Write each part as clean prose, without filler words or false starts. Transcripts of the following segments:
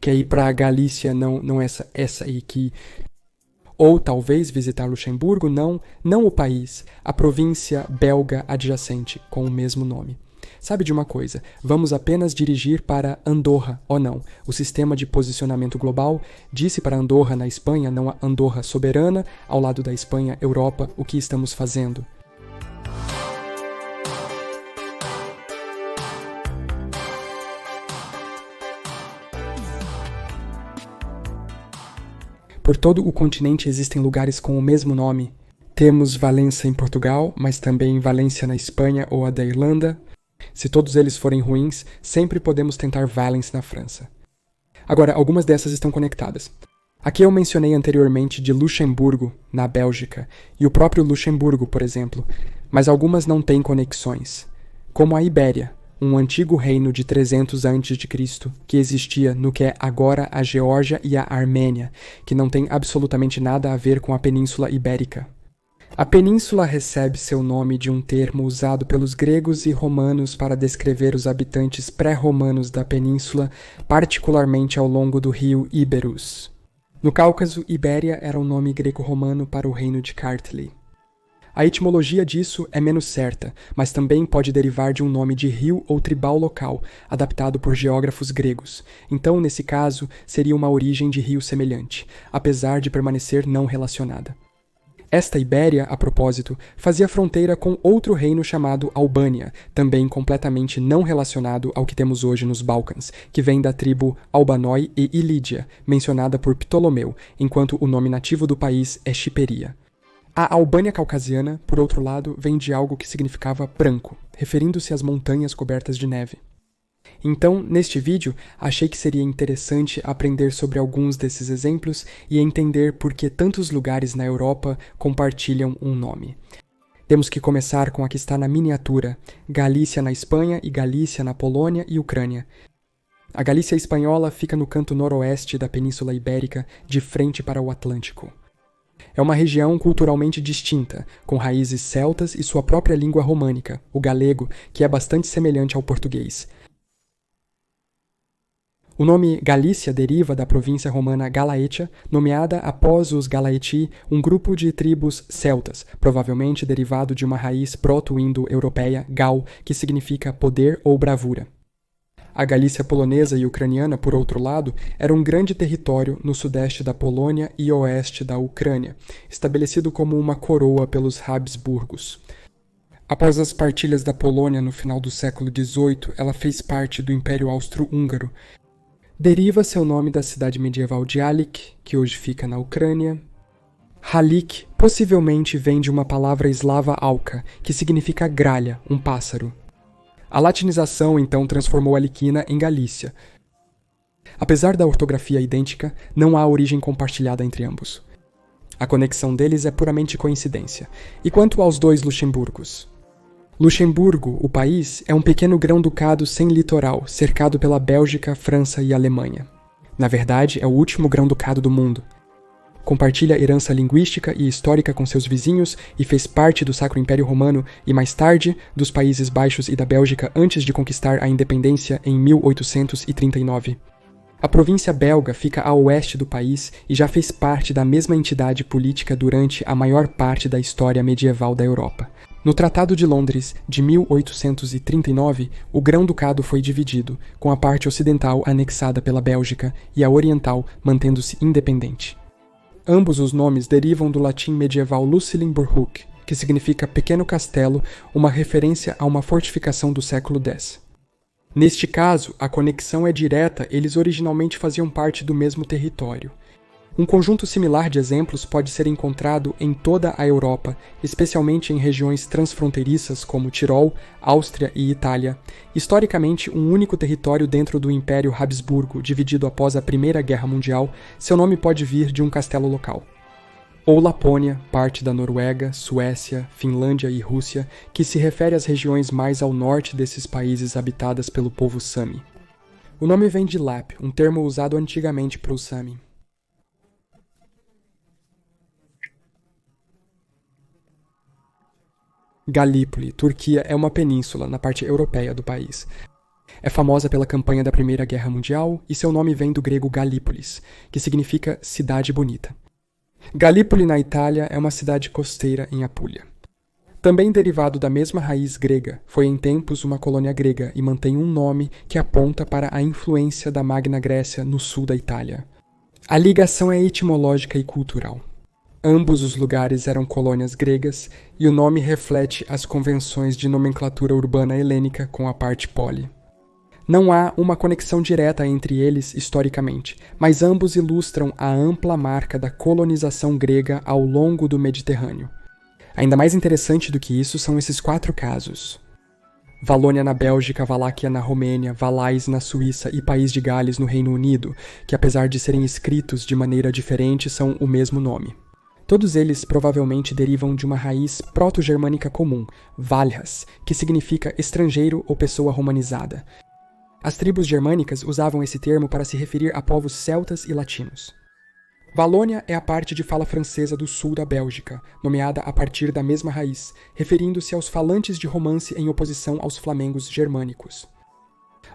quer ir para a Galícia, não essa aí que... Ou talvez visitar Luxemburgo, não o país, a província belga adjacente, com o mesmo nome. Sabe de uma coisa, vamos apenas dirigir para Andorra, ou não. O sistema de posicionamento global disse para Andorra na Espanha, não a Andorra soberana, ao lado da Espanha, Europa, o que estamos fazendo. Por todo o continente existem lugares com o mesmo nome. Temos Valença em Portugal, mas também Valência na Espanha ou a da Irlanda. Se todos eles forem ruins, sempre podemos tentar Valence na França. Agora, algumas dessas estão conectadas. Aqui eu mencionei anteriormente de Luxemburgo, na Bélgica, e o próprio Luxemburgo, por exemplo, mas algumas não têm conexões, como a Ibéria, um antigo reino de 300 a.C. que existia no que é agora a Geórgia e a Armênia, que não tem absolutamente nada a ver com a Península Ibérica. A península recebe seu nome de um termo usado pelos gregos e romanos para descrever os habitantes pré-romanos da península, particularmente ao longo do rio Iberus. No Cáucaso, Ibéria era um nome greco-romano para o reino de Kartli. A etimologia disso é menos certa, mas também pode derivar de um nome de rio ou tribal local, adaptado por geógrafos gregos. Então, nesse caso, seria uma origem de rio semelhante, apesar de permanecer não relacionada. Esta Ibéria, a propósito, fazia fronteira com outro reino chamado Albânia, também completamente não relacionado ao que temos hoje nos Balcãs, que vem da tribo Albanoi e Ilídia, mencionada por Ptolomeu, enquanto o nome nativo do país é Xiperia. A Albânia caucasiana, por outro lado, vem de algo que significava branco, referindo-se às montanhas cobertas de neve. Então, neste vídeo, achei que seria interessante aprender sobre alguns desses exemplos e entender por que tantos lugares na Europa compartilham um nome. Temos que começar com a que está na miniatura, Galícia na Espanha e Galícia na Polônia e Ucrânia. A Galícia espanhola fica no canto noroeste da Península Ibérica, de frente para o Atlântico. É uma região culturalmente distinta, com raízes celtas e sua própria língua românica, o galego, que é bastante semelhante ao português. O nome Galícia deriva da província romana Galaetia, nomeada após os Galaeti, um grupo de tribos celtas, provavelmente derivado de uma raiz proto-indo-europeia, gal, que significa poder ou bravura. A Galícia polonesa e ucraniana, por outro lado, era um grande território no sudeste da Polônia e oeste da Ucrânia, estabelecido como uma coroa pelos Habsburgos. Após as partilhas da Polônia no final do século XVIII, ela fez parte do Império Austro-Húngaro. Deriva seu nome da cidade medieval de Halik, que hoje fica na Ucrânia. Halik possivelmente vem de uma palavra eslava alca, que significa gralha, um pássaro. A latinização, então, transformou Haliquina em Galícia. Apesar da ortografia idêntica, não há origem compartilhada entre ambos. A conexão deles é puramente coincidência. E quanto aos dois Luxemburgos? Luxemburgo, o país, é um pequeno grão-ducado sem litoral, cercado pela Bélgica, França e Alemanha. Na verdade, é o último grão-ducado do mundo. Compartilha herança linguística e histórica com seus vizinhos e fez parte do Sacro Império Romano e, mais tarde, dos Países Baixos e da Bélgica antes de conquistar a independência em 1839. A província belga fica a oeste do país e já fez parte da mesma entidade política durante a maior parte da história medieval da Europa. No Tratado de Londres, de 1839, o Grão-Ducado foi dividido, com a parte ocidental anexada pela Bélgica e a oriental mantendo-se independente. Ambos os nomes derivam do latim medieval Lucilinburhoek, que significa pequeno castelo, uma referência a uma fortificação do século X. Neste caso, a conexão é direta, eles originalmente faziam parte do mesmo território. Um conjunto similar de exemplos pode ser encontrado em toda a Europa, especialmente em regiões transfronteiriças como Tirol, Áustria e Itália. Historicamente, um único território dentro do Império Habsburgo, dividido após a Primeira Guerra Mundial, seu nome pode vir de um castelo local. Ou Lapônia, parte da Noruega, Suécia, Finlândia e Rússia, que se refere às regiões mais ao norte desses países habitadas pelo povo Sami. O nome vem de Lap, um termo usado antigamente para os Sami. Galípoli, Turquia, é uma península na parte europeia do país. É famosa pela campanha da Primeira Guerra Mundial e seu nome vem do grego Galípolis, que significa cidade bonita. Galípoli, na Itália, é uma cidade costeira em Apulia. Também derivado da mesma raiz grega, foi em tempos uma colônia grega e mantém um nome que aponta para a influência da Magna Grécia no sul da Itália. A ligação é etimológica e cultural. Ambos os lugares eram colônias gregas e o nome reflete as convenções de nomenclatura urbana helênica com a parte poli. Não há uma conexão direta entre eles historicamente, mas ambos ilustram a ampla marca da colonização grega ao longo do Mediterrâneo. Ainda mais interessante do que isso são esses 4 casos. Valônia na Bélgica, Valáquia na Romênia, Valais na Suíça e País de Gales no Reino Unido, que apesar de serem escritos de maneira diferente, são o mesmo nome. Todos eles provavelmente derivam de uma raiz proto-germânica comum, Valhas, que significa estrangeiro ou pessoa romanizada. As tribos germânicas usavam esse termo para se referir a povos celtas e latinos. Valônia é a parte de fala francesa do sul da Bélgica, nomeada a partir da mesma raiz, referindo-se aos falantes de romance em oposição aos flamengos germânicos.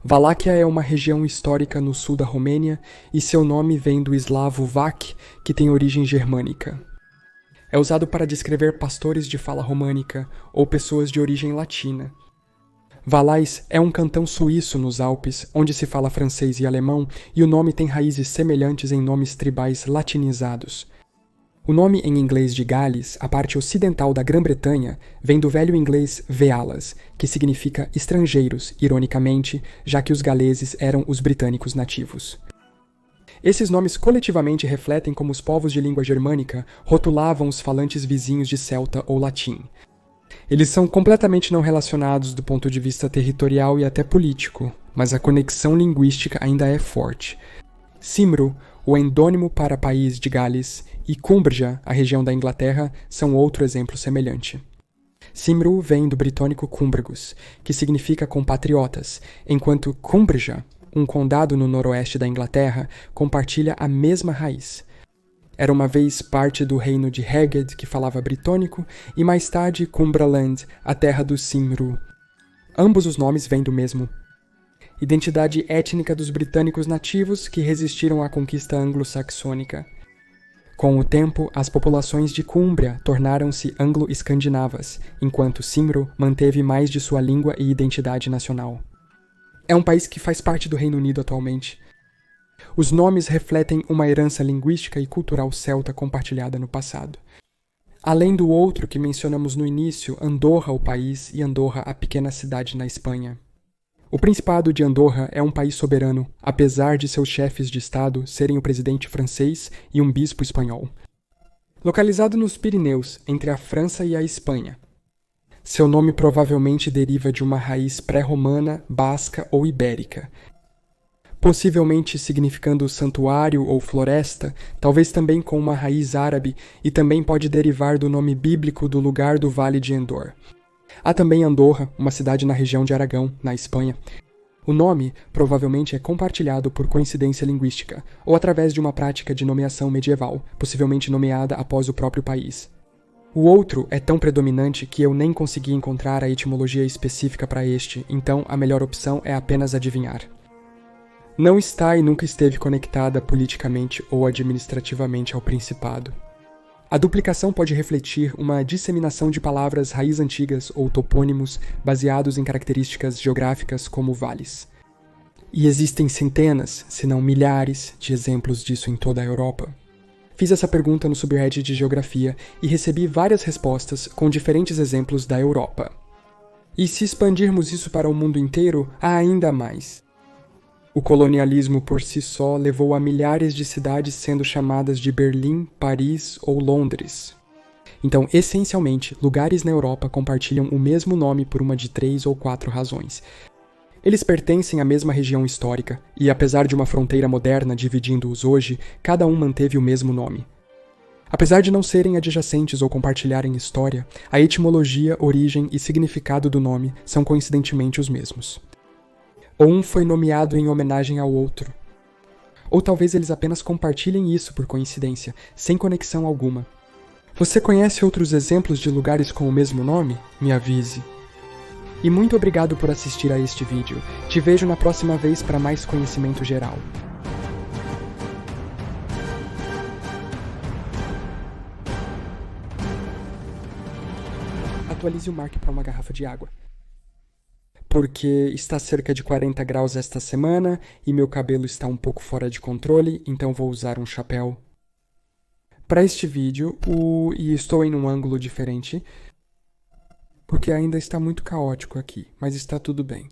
Valáquia é uma região histórica no sul da Romênia e seu nome vem do eslavo vak, que tem origem germânica. É usado para descrever pastores de fala românica ou pessoas de origem latina. Valais é um cantão suíço nos Alpes, onde se fala francês e alemão, e o nome tem raízes semelhantes em nomes tribais latinizados. O nome em inglês de Gales, a parte ocidental da Grã-Bretanha, vem do velho inglês Vealas, que significa estrangeiros, ironicamente, já que os galeses eram os britânicos nativos. Esses nomes coletivamente refletem como os povos de língua germânica rotulavam os falantes vizinhos de celta ou latim. Eles são completamente não relacionados do ponto de vista territorial e até político, mas a conexão linguística ainda é forte. Cymru, o endônimo para País de Gales, e Cumbria, a região da Inglaterra, são outro exemplo semelhante. Cymru vem do britônico cumbragus, que significa compatriotas, enquanto Cumbria, um condado no noroeste da Inglaterra, compartilha a mesma raiz. Era uma vez parte do reino de Heged, que falava britônico, e mais tarde Cumbraland, a terra dos Cymru. Ambos os nomes vêm do mesmo. Identidade étnica dos britânicos nativos que resistiram à conquista anglo-saxônica. Com o tempo, as populações de Cúmbria tornaram-se anglo-escandinavas, enquanto Cymru manteve mais de sua língua e identidade nacional. É um país que faz parte do Reino Unido atualmente. Os nomes refletem uma herança linguística e cultural celta compartilhada no passado. Além do outro que mencionamos no início, Andorra, o país, e Andorra, a pequena cidade na Espanha. O Principado de Andorra é um país soberano, apesar de seus chefes de Estado serem o presidente francês e um bispo espanhol. Localizado nos Pirineus, entre a França e a Espanha. Seu nome provavelmente deriva de uma raiz pré-romana, basca ou ibérica, possivelmente significando santuário ou floresta, talvez também com uma raiz árabe, e também pode derivar do nome bíblico do lugar do Vale de Endor. Há também Andorra, uma cidade na região de Aragão, na Espanha. O nome provavelmente é compartilhado por coincidência linguística, ou através de uma prática de nomeação medieval, possivelmente nomeada após o próprio país. O outro é tão predominante que eu nem consegui encontrar a etimologia específica para este, então a melhor opção é apenas adivinhar. Não está e nunca esteve conectada politicamente ou administrativamente ao Principado. A duplicação pode refletir uma disseminação de palavras raiz antigas ou topônimos baseados em características geográficas como vales. E existem centenas, se não milhares, de exemplos disso em toda a Europa. Fiz essa pergunta no subreddit de geografia e recebi várias respostas com diferentes exemplos da Europa. E se expandirmos isso para o mundo inteiro, há ainda mais. O colonialismo por si só levou a milhares de cidades sendo chamadas de Berlim, Paris ou Londres. Então, essencialmente, lugares na Europa compartilham o mesmo nome por uma de 3 ou 4 razões. Eles pertencem à mesma região histórica, e apesar de uma fronteira moderna dividindo-os hoje, cada um manteve o mesmo nome. Apesar de não serem adjacentes ou compartilharem história, a etimologia, origem e significado do nome são coincidentemente os mesmos. Ou um foi nomeado em homenagem ao outro. Ou talvez eles apenas compartilhem isso por coincidência, sem conexão alguma. Você conhece outros exemplos de lugares com o mesmo nome? Me avise. E muito obrigado por assistir a este vídeo. Te vejo na próxima vez para mais conhecimento geral. Atualize o Mark para uma garrafa de água. Porque está cerca de 40 graus esta semana e meu cabelo está um pouco fora de controle, então vou usar um chapéu para este vídeo e estou em um ângulo diferente, porque ainda está muito caótico aqui, mas está tudo bem.